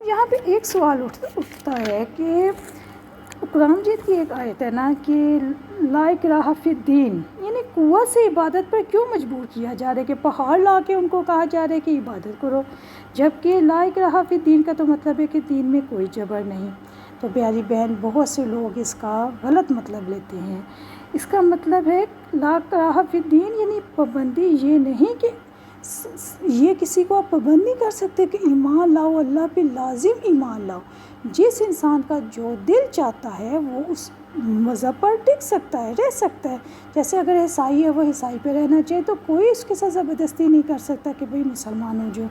یہاں پہ ایک سوال اٹھتا ہے کہ قرآن مجید کی ایک آیت ہے نا کہ لا اکراہ فی الدین، یعنی قوت سے عبادت پر کیوں مجبور کیا جا رہا ہے کہ پہاڑ لا کے ان کو کہا جا رہا ہے کہ عبادت کرو، جبکہ لا اکراہ فی الدین کا تو مطلب ہے کہ دین میں کوئی جبر نہیں۔ تو پیاری بہن، بہت سے لوگ اس کا غلط مطلب لیتے ہیں۔ اس کا مطلب ہے لا اکراہ فی الدین یعنی پابندی یہ نہیں کہ یہ کسی کو آپ پابند نہیں کر سکتے کہ ایمان لاؤ، اللہ پہ لازم ایمان لاؤ۔ جس انسان کا جو دل چاہتا ہے وہ اس مذہب پر ٹک سکتا ہے، رہ سکتا ہے۔ جیسے اگر عیسائی ہے وہ عیسائی پہ رہنا چاہے تو کوئی اس کے ساتھ زبردستی نہیں کر سکتا کہ بھئی مسلمان ہو جو۔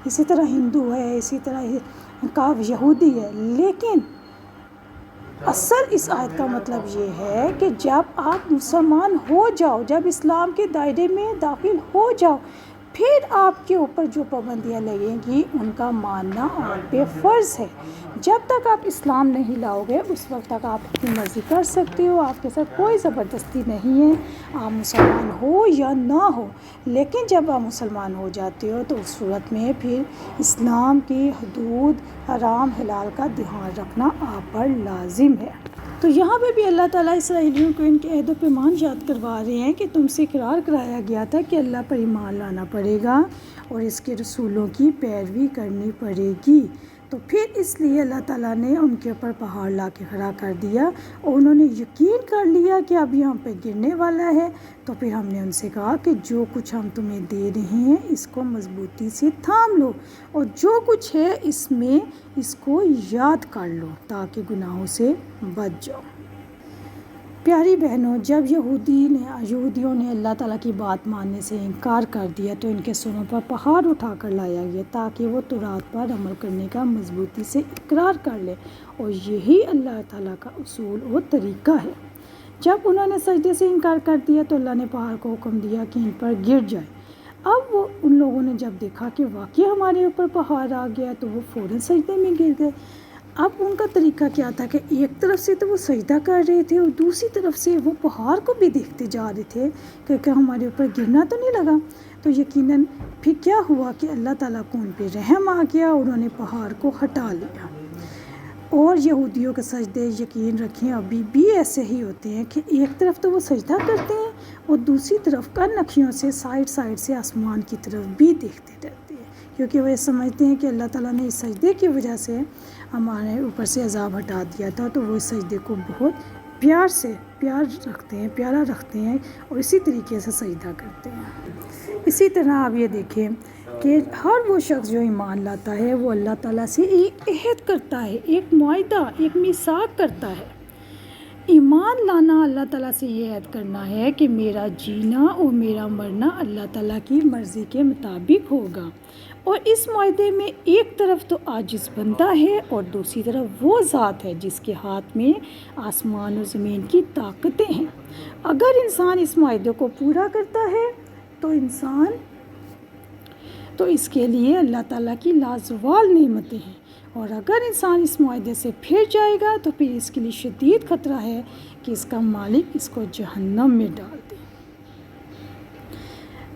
اسی طرح ہندو ہے، اسی طرح یہودی ہے۔ لیکن اصل اس آیت کا مطلب یہ ہے کہ جب آپ مسلمان ہو جاؤ، جب اسلام کے دائرے میں داخل ہو جاؤ، پھر آپ کے اوپر جو پابندیاں لگیں گی ان کا ماننا آپ پہ فرض ہے۔ جب تک آپ اسلام نہیں لاؤ گے اس وقت تک آپ اپنی مرضی کر سکتے ہو، آپ کے ساتھ کوئی زبردستی نہیں ہے، آپ مسلمان ہو یا نہ ہو۔ لیکن جب آپ مسلمان ہو جاتے ہو تو اس صورت میں پھر اسلام کی حدود، حرام حلال کا دھیان رکھنا آپ پر لازم ہے۔ تو یہاں پہ بھی اللہ تعالیٰ اسرائیلیوں کو ان کے عہد و پیمان یاد کروا رہے ہیں کہ تم سے اقرار کرایا گیا تھا کہ اللہ پر ایمان لانا پڑے گا اور اس کے رسولوں کی پیروی کرنی پڑے گی۔ تو پھر اس لیے اللہ تعالیٰ نے ان کے اوپر پہاڑ لا کے کھڑا کر دیا اور انہوں نے یقین کر لیا کہ اب یہ ہم پہ گرنے والا ہے۔ تو پھر ہم نے ان سے کہا کہ جو کچھ ہم تمہیں دے رہے ہیں اس کو مضبوطی سے تھام لو اور جو کچھ ہے اس میں اس کو یاد کر لو تاکہ گناہوں سے بچ جاؤ۔ پیاری بہنوں، جب یہودیوں نے اللہ تعالیٰ کی بات ماننے سے انکار کر دیا تو ان کے سروں پر پہاڑ اٹھا کر لایا گیا تاکہ وہ تورات پر عمل کرنے کا مضبوطی سے اقرار کر لے، اور یہی اللہ تعالیٰ کا اصول اور طریقہ ہے۔ جب انہوں نے سجدے سے انکار کر دیا تو اللہ نے پہاڑ کو حکم دیا کہ ان پر گر جائے۔ اب ان لوگوں نے جب دیکھا کہ واقعی ہمارے اوپر پہاڑ آ گیا تو وہ فوراً سجدے میں گر گئے۔ اب ان کا طریقہ کیا تھا کہ ایک طرف سے تو وہ سجدہ کر رہے تھے اور دوسری طرف سے وہ پہاڑ کو بھی دیکھتے جا رہے تھے کہ ہمارے اوپر گرنا تو نہیں لگا۔ تو یقیناً پھر کیا ہوا کہ اللہ تعالیٰ کو ان پہ رحم آ گیا اور انہوں نے پہاڑ کو ہٹا لیا۔ اور یہودیوں کے سجدے یقین رکھیں ابھی بھی ایسے ہی ہوتے ہیں کہ ایک طرف تو وہ سجدہ کرتے ہیں اور دوسری طرف کن اکھیوں سے سائڈ سے آسمان کی طرف بھی دیکھتے رہتے ہیں، کیونکہ وہ یہ سمجھتے ہیں کہ اللہ تعالیٰ نے اس سجدے کی وجہ سے ہمارے اوپر سے عذاب ہٹا دیا تھا، تو وہ اس سجدے کو بہت پیارا رکھتے ہیں اور اسی طریقے سے سجدہ کرتے ہیں۔ اسی طرح آپ یہ دیکھیں کہ ہر وہ شخص جو ایمان لاتا ہے وہ اللہ تعالیٰ سے ایک عہد کرتا ہے، ایک معاہدہ، ایک میثاق کرتا ہے۔ ایمان لانا اللہ تعالیٰ سے یہ عہد کرنا ہے کہ میرا جینا اور میرا مرنا اللہ تعالیٰ کی مرضی کے مطابق ہوگا، اور اس معاہدے میں ایک طرف تو عاجز بندہ ہے اور دوسری طرف وہ ذات ہے جس کے ہاتھ میں آسمان و زمین کی طاقتیں ہیں۔ اگر انسان اس معاہدے کو پورا کرتا ہے تو اس کے لیے اللہ تعالیٰ کی لازوال نعمتیں ہیں، اور اگر انسان اس معاہدے سے پھر جائے گا تو پھر اس کے لیے شدید خطرہ ہے کہ اس کا مالک اس کو جہنم میں ڈال دے۔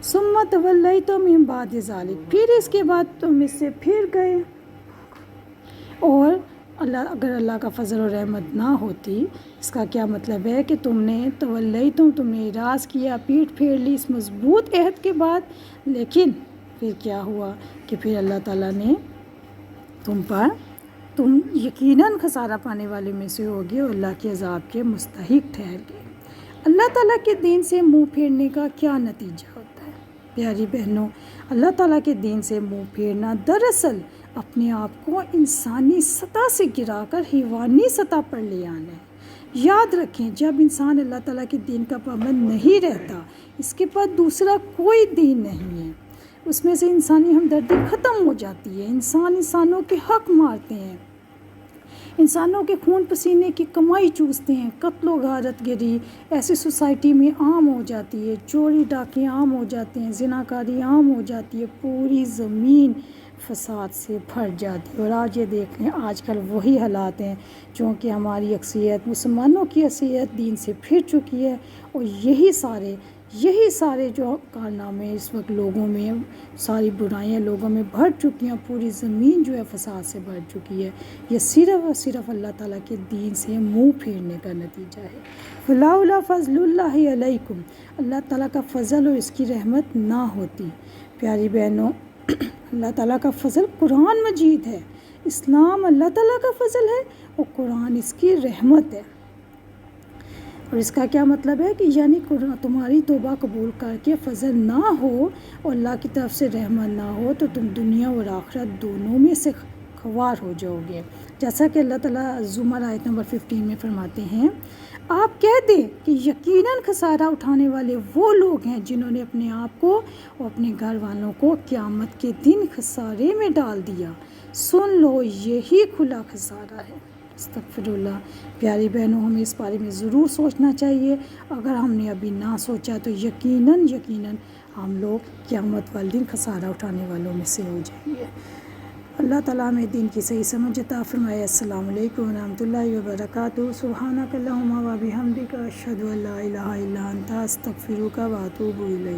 ثم تولیتم من بعد ذلک، پھر اس کے بعد تم اس سے پھر گئے۔ اور اگر اللہ کا فضل و رحمت نہ ہوتی، اس کا کیا مطلب ہے کہ تم نے تم نے اعراض کیا، پیٹھ پھیر لی اس مضبوط عہد کے بعد، لیکن پھر کیا ہوا کہ پھر اللہ تعالیٰ نے تم یقیناً خسارہ پانے والے میں سے ہوگے اور اللہ کے عذاب کے مستحق ٹھہر گئے۔ اللہ تعالیٰ کے دین سے منہ پھیرنے کا کیا نتیجہ ہوتا ہے؟ پیاری بہنوں، اللہ تعالیٰ کے دین سے منہ پھیرنا دراصل اپنے آپ کو انسانی سطح سے گرا کر حیوانی سطح پر لے آنا ہے۔ یاد رکھیں، جب انسان اللہ تعالیٰ کے دین کا پابند نہیں رہتا، اس کے پاس دوسرا کوئی دین نہیں ہے، اس میں سے انسانی ہمدردی ختم ہو جاتی ہے، انسانوں کے حق مارتے ہیں، انسانوں کے خون پسینے کی کمائی چوستے ہیں، قتل و غارت گری ایسی سوسائٹی میں عام ہو جاتی ہے، چوری ڈاکے عام ہو جاتے ہیں، زناکاری عام ہو جاتی ہے، پوری زمین فساد سے بھر جاتی ہے۔ اور آج یہ دیکھ لیں، آج کل وہی حالات ہیں، چونکہ ہماری اکثریت مسلمانوں کی اکثریت دین سے پھر چکی ہے، اور یہی سارے یہی سارے جو کارنامے اس وقت لوگوں میں، ساری برائیاں لوگوں میں بھر چکی ہیں، پوری زمین جو ہے فساد سے بھر چکی ہے، یہ صرف اور صرف اللہ تعالیٰ کے دین سے منہ پھیرنے کا نتیجہ ہے۔ فلولا فضل اللہ علیکم، اللہ تعالیٰ کا فضل اور اس کی رحمت نہ ہوتی۔ پیاری بہنوں، اللہ تعالیٰ کا فضل قرآن مجید ہے، اسلام اللہ تعالیٰ کا فضل ہے اور قرآن اس کی رحمت ہے۔ اور اس کا کیا مطلب ہے کہ یعنی تمہاری توبہ قبول کر کے فضل نہ ہو اور اللہ کی طرف سے رحمت نہ ہو تو تم دنیا اور آخرت دونوں میں سے خوار ہو جاؤ گے۔ جیسا کہ اللہ تعالیٰ زمر آیت نمبر 15 میں فرماتے ہیں، آپ کہہ دیں کہ یقیناً خسارہ اٹھانے والے وہ لوگ ہیں جنہوں نے اپنے آپ کو اور اپنے گھر والوں کو قیامت کے دن خسارے میں ڈال دیا، سن لو یہی کھلا خسارہ ہے۔ استغفر اللہ۔ پیاری بہنوں، ہمیں اس بارے میں ضرور سوچنا چاہیے، اگر ہم نے ابھی نہ سوچا تو یقیناً ہم لوگ قیامت والے دن خسارہ اٹھانے والوں میں سے ہو جائیں گے۔ اللہ تعالیٰ ہمیں دین کی صحیح سمجھ عطا فرمائے۔ السلام علیکم ورحمۃ اللہ وبرکاتہ۔ سبحانک اللہم و بحمدک، اشہد ان لا الہ الا انت، استغفرک و اتوب الیک۔